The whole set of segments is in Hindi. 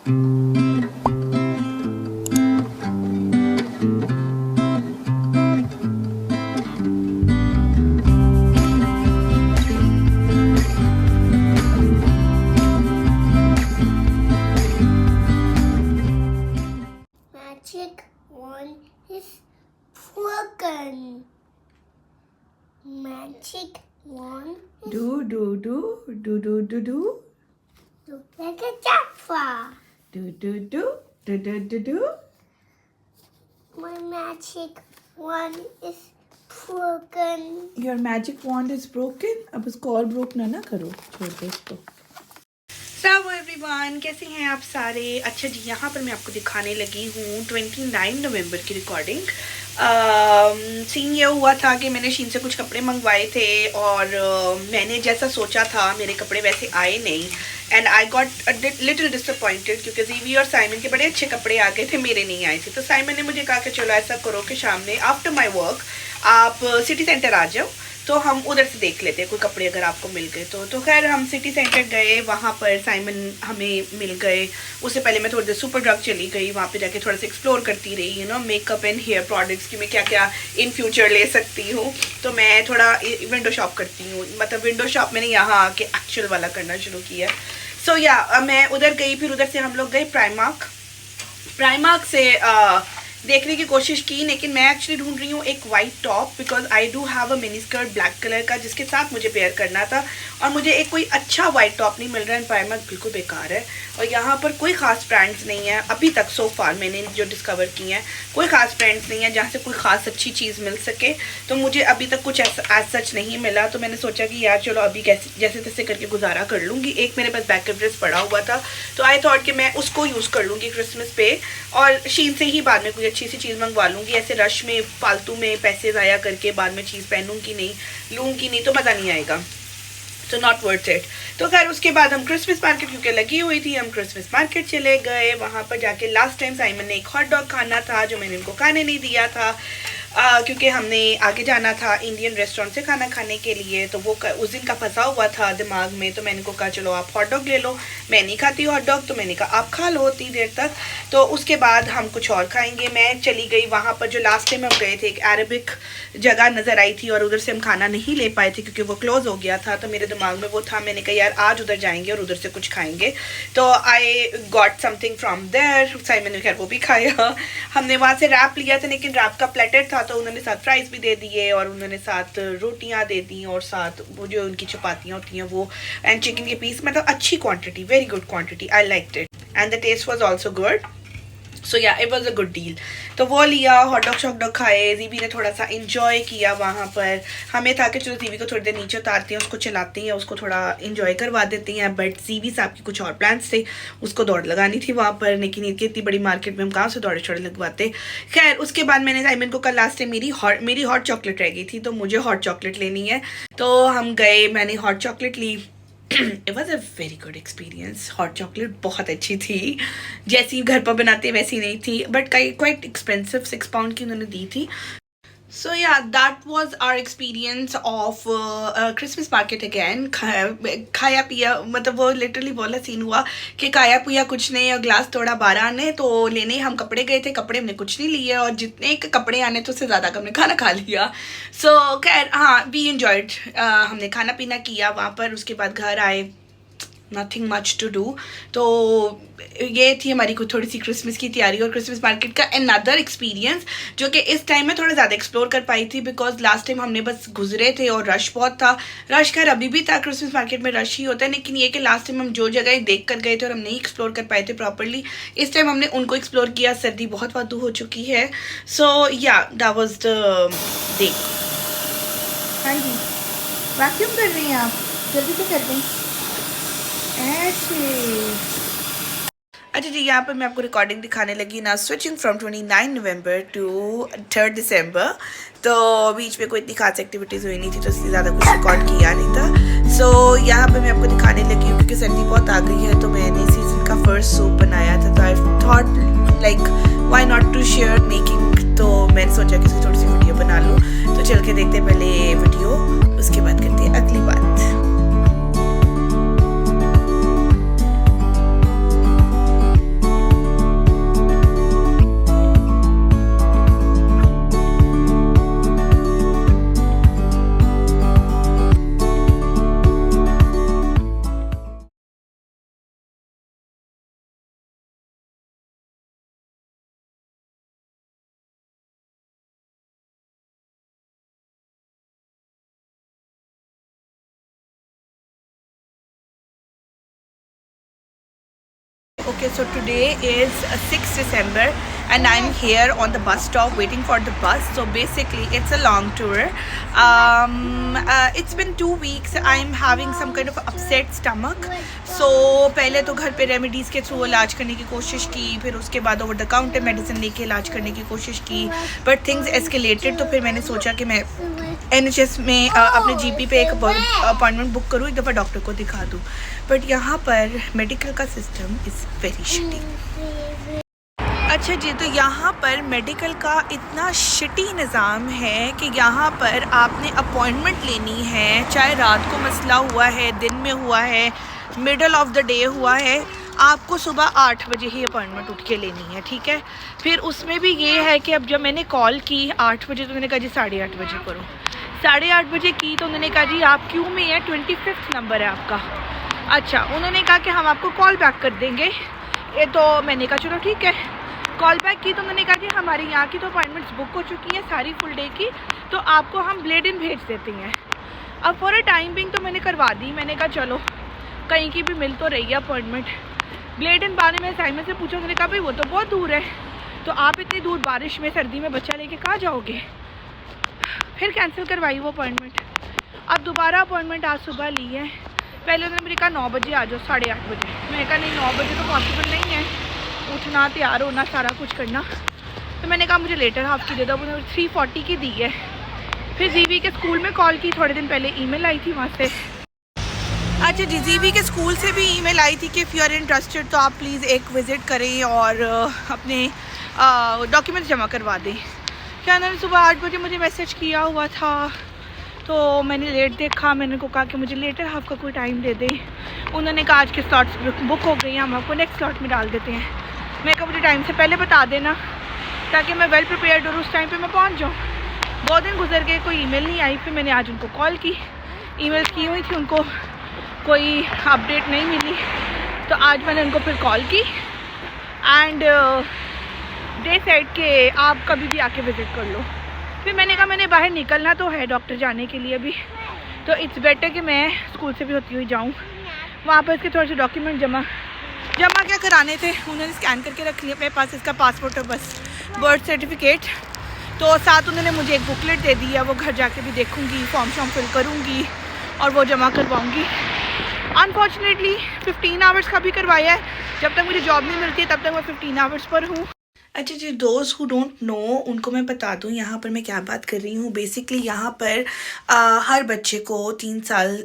Magic wand is broken. Magic wand is Do do do do do do do look like a Jaffa. do do do do do do do. My magic wand is broken. Your magic wand is broken. अब उसको और broke ना करो, छोड़ दो इसको. Hello everyone, कैसे हैं आप सारे? अच्छा जी, यहाँ पर मैं आपको दिखाने लगी हूँ 29 नवंबर की रिकॉर्डिंग. सीन ये हुआ था कि मैंने शीन से कुछ कपड़े मंगवाए थे और मैंने जैसा सोचा था मेरे कपड़े वैसे आए नहीं. And I got little disappointed क्योंकि जीवी और साइमन के बड़े अच्छे कपड़े आ गए थे, मेरे नहीं आए थे. तो साइमन ने मुझे कहा कि चलो ऐसा करो कि शाम में आफ्टर माई वर्क आप सिटी सेंटर आ जाओ, तो हम उधर से देख लेते हैं कोई कपड़े अगर आपको मिल गए तो खैर हम सिटी सेंटर गए. वहाँ पर साइमन हमें मिल गए. उससे पहले मैं थोड़ी देर सुपर ड्रग चली गई, वहाँ पे जाके थोड़ा सा एक्सप्लोर करती रही, मेकअप एंड हेयर प्रोडक्ट्स की मैं क्या क्या इन फ्यूचर ले सकती हूँ. तो मैं थोड़ा विंडो शॉप करती हूँ, मतलब विंडो शॉप मैंने यहाँ आके एक्चुअल वाला करना शुरू किया. सो मैं उधर गई, फिर उधर से हम लोग गए प्राइमार्क से देखने की कोशिश की, लेकिन मैं एक्चुअली ढूंढ रही हूँ एक white top because I do have a mini skirt black colour का जिसके साथ मुझे पेयर करना था और मुझे एक कोई अच्छा वाइट टॉप नहीं मिल रहा है. प्राइमार्क बिल्कुल बेकार है और यहाँ पर कोई ख़ास ब्रांड्स नहीं है अभी तक. सो फार मैंने जो डिस्कवर की हैं कोई ख़ास ब्रांड्स नहीं है जहाँ से कोई ख़ास अच्छी चीज़ मिल सके. तो मुझे अभी तक कुछ ऐसा एज सच नहीं मिला. तो मैंने सोचा कि यार चलो अभी जैसे तैसे करके गुजारा कर लूँगी. एक मेरे पास बैकअप ड्रेस पड़ा हुआ था तो आई थॉट कि मैं उसको यूज़ कर लूँगी क्रिसमस पे और शीन से ही बाद में कोई अच्छी सी चीज़ मंगवा लूँगी. ऐसे रश में फालतू में पैसे ज़ाया करके बाद में चीज़ पहनूंगी नहीं, लूँगी नहीं तो मज़ा नहीं आएगा. तो नॉट वर्थ इट. तो खैर उसके बाद हम क्रिसमस मार्केट क्योंकि लगी हुई थी, हम क्रिसमस मार्केट चले गए. वहाँ पर जाके लास्ट टाइम साइमन ने एक हॉट डॉग खाना था जो मैंने उनको खाने नहीं दिया था क्योंकि हमने आगे जाना था इंडियन रेस्टोरेंट से खाना खाने के लिए. तो वो उस दिन का फंसा हुआ था दिमाग में. तो मैंने को कहा चलो आप हॉट डॉग ले लो, मैं नहीं खाती हॉट डॉग, तो मैंने कहा आप खा लो उतनी देर तक. तो उसके बाद हम कुछ और खाएंगे. मैं चली गई वहाँ पर जो लास्ट टाइम हम गए थे, एक अरबिक जगह नज़र आई थी और उधर से हम खाना नहीं ले पाए थे क्योंकि वो क्लोज हो गया था. तो मेरे दिमाग में वो था, मैंने कहा यार आज उधर जाएंगे और उधर से कुछ खाएंगे. तो I got something from there. Simon ने खैर वो भी खाया. हमने वहाँ से रैप लिया था लेकिन रैप का प्लेटर था तो उन्होंने साथ फ्राइज़ भी दे दिए और उन्होंने साथ रोटियां दे दी और साथ वो जो उनकी चपातियाँ होती हैं वो एंड चिकन के पीस. मतलब अच्छी quantity, very good quantity, I liked it and the taste was also good. So yeah it was a good deal. तो वो लिया, हॉट डॉग शॉट डॉग खाए. जीवी ने थोड़ा सा इंजॉय किया वहाँ पर. हमें था कि चलो जीवी को थोड़ी देर नीचे उतारती हैं, उसको चलाती हैं, उसको थोड़ा इंजॉय करवा देती हैं. बट जीवी साहब की कुछ और प्लान्स थे, उसको दौड़ लगानी थी वहाँ पर. लेकिन इतनी बड़ी मार्केट में हम कहाँ से दौड़े छोड़े लगवाते. खैर उसके बाद मैंने साइमन को कल लास्ट टाइम मेरी हॉट चॉकलेट रह गई थी तो मुझे हॉट चॉकलेट लेनी है. तो हम गए, मैंने हॉट चॉकलेट ली. It was a very good experience. Hot chocolate बहुत अच्छी थी, जैसी घर पर बनाते वैसी नहीं थी बट क्वाइट एक्सपेंसिव. 6 पाउंड की उन्होंने दी थी. So yeah that was our experience of Christmas market again. खाया पिया, मतलब वो लिटरली बोला सीन हुआ कि खाया पिया कुछ नहीं और ग्लास तोड़ा 12 ने. तो लेने हम कपड़े गए थे, कपड़े हमने कुछ नहीं लिए और जितने कपड़े आने तो उससे ज़्यादा हमने खाना खा लिया. सो खैर हाँ, वी एंजॉयड. हमने खाना पीना किया वहाँ पर. उसके बाद घर आए, नथिंग मच टू डू. तो ये थी हमारी कुछ थोड़ी सी क्रिसमस की तैयारी और क्रिसमस मार्केट का अनदर एक्सपीरियंस जो कि इस टाइम में थोड़ा ज़्यादा एक्सप्लोर कर पाई थी बिकॉज लास्ट टाइम हमने बस गुजरे थे और रश बहुत था. रश खैर अभी भी था, क्रिसमस मार्केट में रश ही होता है, लेकिन ये कि लास्ट टाइम हम जो जगह देख कर गए थे और हम नहीं एक्सप्लोर कर पाए थे प्रॉपरली, इस टाइम हमने उनको एक्सप्लोर किया. सर्दी बहुत वादू हो चुकी है. सो yeah that was the day. हाँ जी, वैक्यूम कर रही हैं आप, जल्दी से कर दें. अच्छा जी, यहाँ पर मैं आपको रिकॉर्डिंग दिखाने लगी ना. स्विचिंग फ्रॉम 29 नवंबर टू 3 दिसंबर. तो बीच में कोई इतनी खास एक्टिविटीज़ हुई नहीं थी तो इसलिए ज़्यादा कुछ रिकॉर्ड किया नहीं था. सो यहाँ पर मैं आपको दिखाने लगी हूँ क्योंकि सर्दी बहुत आ गई है. तो मैंने सीजन का फर्स्ट सूप बनाया था. तो I thought like why not to share making. तो मैंने सोचा कि इसकी थोड़ी सी वीडियो बना लूँ. तो चल के देखते पहले वीडियो, उसके बाद करते हैं अगली बात. Okay, so today is 6th December and I'm here on the bus stop waiting for the bus. So basically it's a long tour. It's been 2 weeks. I'm having some kind of upset stomach. So पहले तो घर पे रेमेडीज़ के थ्रू इलाज करने की कोशिश की, फिर उसके बाद ओवर द काउंटर मेडिसिन लेके इलाज करने की कोशिश की, बट थिंग्स एस्केलेटेड. तो फिर मैंने सोचा कि मैं NHS में अपने GP पे एक अपॉइंटमेंट बुक करूँ, एक दफ़ा डॉक्टर को दिखा दूँ. बट यहाँ पर मेडिकल का सिस्टम इज़ वेरी शिटी. अच्छा जी, तो यहाँ पर मेडिकल का इतना शिटी निज़ाम है कि यहाँ पर आपने अपॉइंटमेंट लेनी है, चाहे रात को मसला हुआ है, दिन में हुआ है, मिडल ऑफ द डे हुआ है, आपको सुबह 8 बजे ही अपॉइंटमेंट उठ के लेनी है. ठीक है. फिर उसमें भी ये है कि अब जब मैंने कॉल की 8 बजे तो उन्होंने कहा जी 8:30 बजे करो. 8:30 बजे की तो उन्होंने कहा जी आप क्यों में है, 25th नंबर है आपका. अच्छा, उन्होंने कहा कि हम आपको कॉल बैक कर देंगे. ये तो मैंने कहा चलो ठीक है. कॉल बैक की तो उन्होंने कहा जी हमारी यहाँ की तो अपॉइंटमेंट्स बुक हो चुकी हैं सारी फुल डे की, तो आपको हम ब्लेड इन भेज देते हैं. अब फॉर अ टाइम बिंग तो मैंने करवा दी. मैंने कहा चलो कहीं की भी मिल तो रही है अपॉइंटमेंट. ब्लेड इन पाने में साइमन से पूछा, उन्होंने कहा भाई वो तो बहुत दूर है, तो आप इतनी दूर बारिश में सर्दी में बच्चा लेके कहाँ जाओगे. फिर कैंसिल करवाई वो अपॉइंटमेंट. अब दोबारा अपॉइंटमेंट आज सुबह ली है. पहले उन्होंने मुझे कहा 9 बजे आ जाओ, 8:30 बजे. मैंने कहा नहीं 9 बजे तो पॉसिबल नहीं है, उठना तैयार होना सारा कुछ करना. तो मैंने कहा मुझे लेटर हाफ की दे दो. उन्होंने 3:40 की दी है. फिर जीवी के स्कूल में कॉल की, थोड़े दिन पहले ईमेल आई थी वहाँ से. अच्छा जी, जीवी के स्कूल से भी ईमेल आई थी कि इफ़ यू आर इंटरेस्टेड तो आप प्लीज़ एक विज़िट करें और अपने डॉक्यूमेंट्स जमा करवा दें. क्या उन्होंने सुबह 8 बजे मुझे मैसेज किया हुआ था, तो मैंने लेट देखा. मैंने को कहा कि मुझे लेटर हाफ का कोई टाइम दे दें. उन्होंने कहा आज के स्लॉट्स बुक हो गई हैं, हम आपको नेक्स्ट स्लॉट में डाल देते हैं. मैं कहा मुझे टाइम से पहले बता देना ताकि मैं वेल प्रिपेयर्ड और उस टाइम पे मैं पहुंच जाऊं. 2 दिन गुजर गए, कोई ईमेल नहीं आई. फिर मैंने आज उनको कॉल की, ईमेल की हुई थी, उनको कोई अपडेट नहीं मिली. तो आज मैंने उनको फिर कॉल की एंड दे सेड के आप कभी भी आके विज़िट कर लो. फिर मैंने कहा मैंने बाहर निकलना तो है डॉक्टर जाने के लिए भी, तो इट्स बेटर कि मैं स्कूल से भी होती हुई जाऊँ. वहाँ पर इसके थोड़े से डॉक्यूमेंट जमा क्या कराने थे, उन्होंने स्कैन करके रख लिया मेरे पास. इसका पासपोर्ट और बस बर्थ सर्टिफिकेट. तो साथ उन्होंने मुझे एक बुकलेट दे दी है, वो घर जाके भी देखूँगी, फॉर्म फिल करूँगी और वो जमा करवाऊँगी. अनफॉर्चुनेटली 15 आवर्स का भी करवाया है. जब तक मुझे जॉब नहीं मिलती है तब तक मैं 15 आवर्स पर हूँ. अच्छा जी, दोस्त हु डोंट नो उनको मैं बता दूँ यहाँ पर मैं क्या बात कर रही हूँ. बेसिकली यहाँ पर हर बच्चे को 3 साल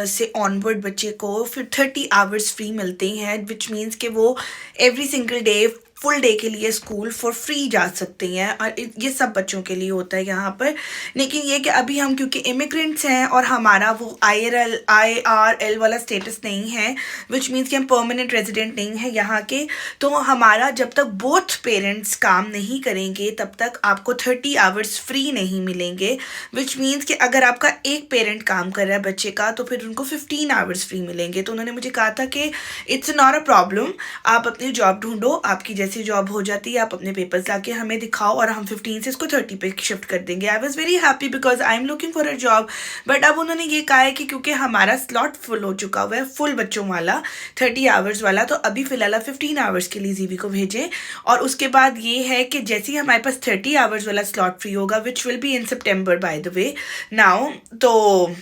से ऑनवर्ड बच्चे को फिर 30 आवर्स फ्री मिलते हैं, विच मीन्स कि वो every single day full day के लिए स्कूल फॉर फ्री जा सकते हैं. और ये सब बच्चों के लिए होता है यहाँ पर. लेकिन ये कि अभी हम क्योंकि इमिग्रेंट्स हैं और हमारा वो IRL वाला स्टेटस नहीं है, विच मीन्स कि हम परमानेंट रेजिडेंट नहीं है यहाँ के, तो हमारा जब तक बोथ पेरेंट्स काम नहीं करेंगे तब तक आपको 30 आवर्स फ्री नहीं मिलेंगे. विच मीन्स कि अगर आपका एक पेरेंट काम कर रहा है बच्चे का तो फिर उनको 15 आवर्स फ्री मिलेंगे. तो उन्होंने मुझे कहा था कि इट्स नॉट अ प्रॉब्लम, आप अपनी जॉब ढूंढो, आपकी जैसी जॉब हो जाती है आप अपने पेपर्स लाके हमें दिखाओ और हम 15 से इसको 30 पे शिफ्ट कर देंगे. I was very happy because I am looking for a job. But अब उन्होंने ये कहा है कि क्योंकि हमारा स्लॉट फुल हो चुका हुआ है, फुल बच्चों वाला 30 आवर्स वाला, तो अभी फ़िलहाल 15 आवर्स के लिए जीवी को भेजें. और उसके बाद ये है कि जैसे ही हमारे पास 30 आवर्स वाला स्लॉट फ्री होगा, which will be in September by the way now, तो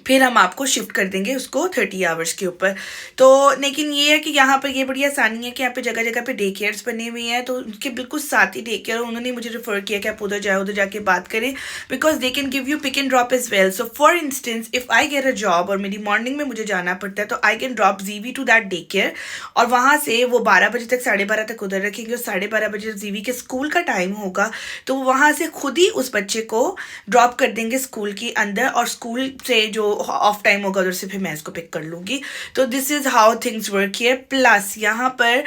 फिर हम आपको शिफ्ट कर देंगे उसको 30 आवर्स के ऊपर. तो लेकिन ये है कि यहाँ पर ये बड़ी आसानी है कि यहाँ पे जगह जगह पे डे केयर्स बने हुए हैं, तो उनके बिल्कुल साथ ही डे केयर. उन्होंने मुझे रेफ़र किया कि आप उधर जाओ, उधर जाके बात करें, because they can give you pick and drop as well. So for instance if I get a job और मेरी मॉर्निंग में मुझे जाना पड़ता है तो I can drop Jeevi to that day care और वहाँ से वो 12 बजे तक 12:30 तक उधर रखेंगे और 12:30 बजे जीवी के स्कूल का टाइम होगा तो वहाँ से खुद ही उस बच्चे को ड्रॉप कर देंगे स्कूल के अंदर और स्कूल से जो ऑफ टाइम होगा उधर से फिर मैं इसको पिक कर लूँगी. तो this is how things work here. Plus यहाँ पर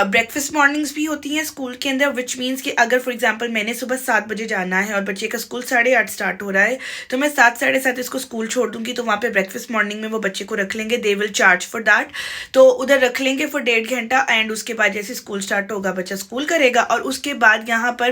ब्रेकफास्ट मॉर्निंग्स भी होती हैं स्कूल के अंदर, विच मीन्स कि अगर फॉर एग्जांपल मैंने सुबह 7 बजे जाना है और बच्चे का स्कूल 8:30 स्टार्ट हो रहा है तो मैं 7 7:30 इसको स्कूल छोड़ दूँगी. तो वहाँ पे ब्रेकफास्ट मॉर्निंग में वो बच्चे को रख लेंगे, they will charge for that. तो उधर रख लेंगे फॉर 1.5 घंटा एंड उसके बाद जैसे स्कूल स्टार्ट होगा बच्चा स्कूल करेगा. और उसके बाद यहाँ पर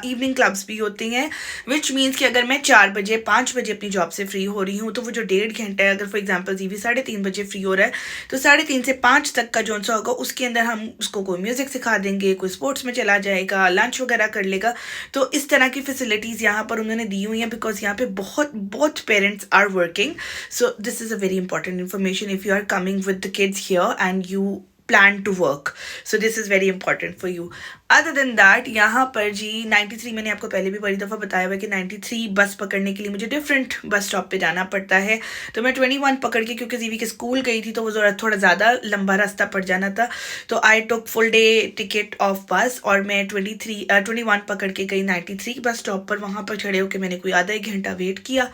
इवनिंग क्लब्स भी होती हैं, विच मीन्स कि अगर मैं 4 बजे 5 बजे अपनी जॉब से फ्री हो रही हूँ तो वो जो 1.5 घंटा है, अगर फॉर एग्जांपल जीवी 3:30 बजे फ्री हो रहा है तो 3:30 से 5 तक का जो सा होगा उसके अंदर हम उसको कोई म्यूज़िक सिखा देंगे, कोई स्पोर्ट्स में चला जाएगा, लंच वगैरह कर लेगा। तो इस तरह की फैसिलिटीज़ यहाँ पर उन्होंने दी हुई हैं, बिकॉज यहाँ पे बहुत parents are working. So this is a very important information if you are coming with the kids here and you plan to work, so this is very important for you. Other than that, यहाँ पर जी 93 मैंने आपको पहले भी बड़ी दफ़ा बताया हुआ है कि 93 बस पकड़ने के लिए मुझे डिफरेंट बस स्टॉप पे जाना पड़ता है। तो मैं 21 पकड़ के, क्योंकि जीवी के स्कूल गई थी तो वो थोड़ा ज़्यादा लंबा रास्ता पड़ जाना था, तो आई टुक फुल डे टिकट ऑफ बस और मैं 21 पकड़ के गई 93 बस स्टॉप पर। वहाँ पर खड़े होकर मैंने कोई आधा एक घंटा वेट किया,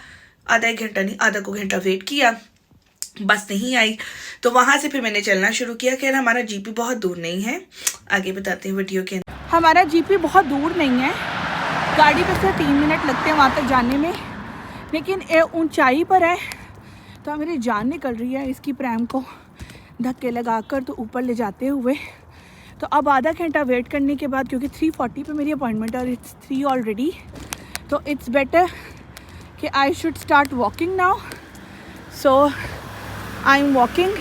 आधा को घंटा वेट किया, बस नहीं आई। तो वहाँ से फिर मैंने चलना शुरू किया। खैर हमारा जीपी बहुत दूर नहीं है, आगे बताते हैं वीडियो के अंदर। हमारा जीपी बहुत दूर नहीं है, गाड़ी पे से 3 मिनट लगते हैं वहाँ तक जाने में, लेकिन ऊंचाई पर है तो मेरी जान निकल रही है इसकी प्रैम को धक्के लगाकर तो ऊपर ले जाते हुए। तो अब आधा घंटा वेट करने के बाद, क्योंकि 3:40 पे मेरी अपॉइंटमेंट है और इट्स 3 ऑलरेडी, तो इट्स बेटर कि I should start walking now. So I am walking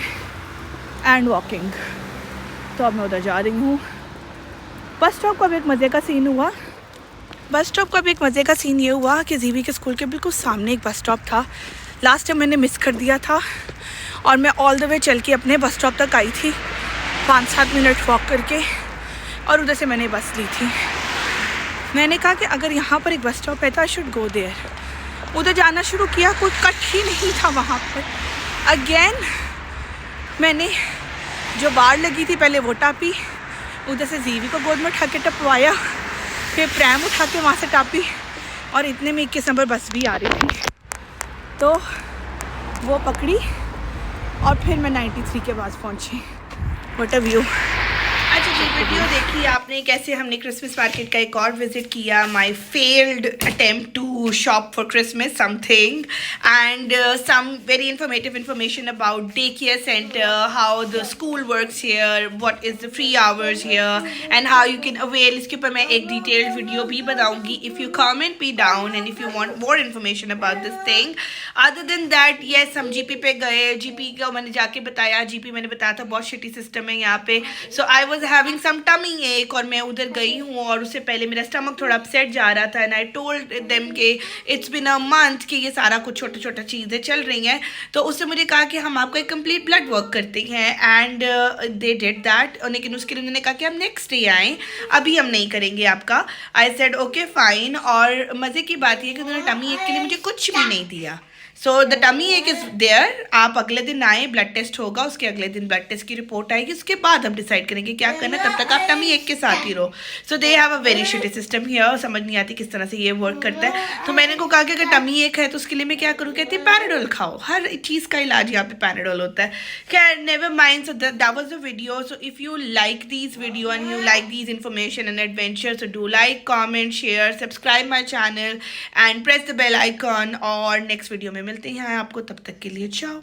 and walking. तो अब मैं उधर जा रही हूँ। बस स्टॉप का भी एक मज़े का सीन हुआ। ये हुआ कि जीवी के स्कूल के बिल्कुल सामने एक बस स्टॉप था। लास्ट टाइम मैंने मिस कर दिया था और मैं ऑल द वे चल के अपने बस स्टॉप तक आई थी 5-7 मिनट वॉक करके, और उधर से मैंने बस ली थी। मैंने कहा कि अगर यहाँ पर एक बस स्टॉप है तो आई शुड गो देयर। उधर जाना शुरू किया, कोई कट ही नहीं था वहाँ पर। अगेन मैंने जो बाढ़ लगी थी पहले वो टापी, उधर से जीवी को गोद में उठा के टपवाया, फिर प्रैम उठा के वहाँ से टापी, और इतने में 21 नंबर बस भी आ रही थी तो वो पकड़ी और फिर मैं 93 के पास पहुँची। What a view. अच्छा जी, वीडियो देखी आपने कैसे हमने क्रिसमस मार्केट का एक और विजिट किया। My failed attempt to shop for Christmas something and some very informative information about day care centre, how the school works here, what is the free hours here and how you can avail. इसके ऊपर मैं एक डिटेल्ड वीडियो भी बताऊंगी। If you comment me down and if you want more information about this thing. Other than that yes, हम जीपी पे गए। जीपी का मैंने जाके बताया, जीपी मैंने बताया था बहुत शिटी सिस्टम है यहाँ पे। So I was having some tummy ache, और मैं उधर गई हूँ और उससे पहले मेरा स्टमक थोड़ा अपसेट जा रहा था, एंड आई टोल्ड देम के इट्स बिन अ मंथ कि ये सारा कुछ छोटा चीज़ें चल रही हैं। तो उससे मुझे कहा कि हम आपको एक कंप्लीट ब्लड वर्क करते हैं, एंड दे डिड दैट। लेकिन उसके लिए उन्होंने कहा कि हम नेक्स्ट डे आएँ, अभी हम नहीं करेंगे आपका। I said okay fine. और मज़े की बात यह कि उन्होंने टमी एक के लिए मुझे कुछ भी नहीं दिया। सो द टमी एक इज़ देयर। आप अगले दिन आए, ब्लड टेस्ट होगा, उसके अगले दिन ब्लड टेस्ट की रिपोर्ट आएगी, उसके बाद हम डिसाइड करेंगे क्या करना है। तब तक आप टमी एक के साथ ही रहो। So they have a very shitty system here. समझ नहीं आती किस तरह से ये वर्क करता है। तो मैंने इनको कहा कि अगर टमी एक है तो उसके लिए मैं क्या करूँ। कहती है पैराडोल खाओ, हर चीज़ का इलाज यहाँ पे पैराडोल होता है। खैर never mind. So that was the video. So if you like these video and you like these information and adventure, so do like, comment, share, subscribe my channel and press the bell icon. और नेक्स्ट वीडियो में मिलते हैं आपको, तब तक के लिए चाओ।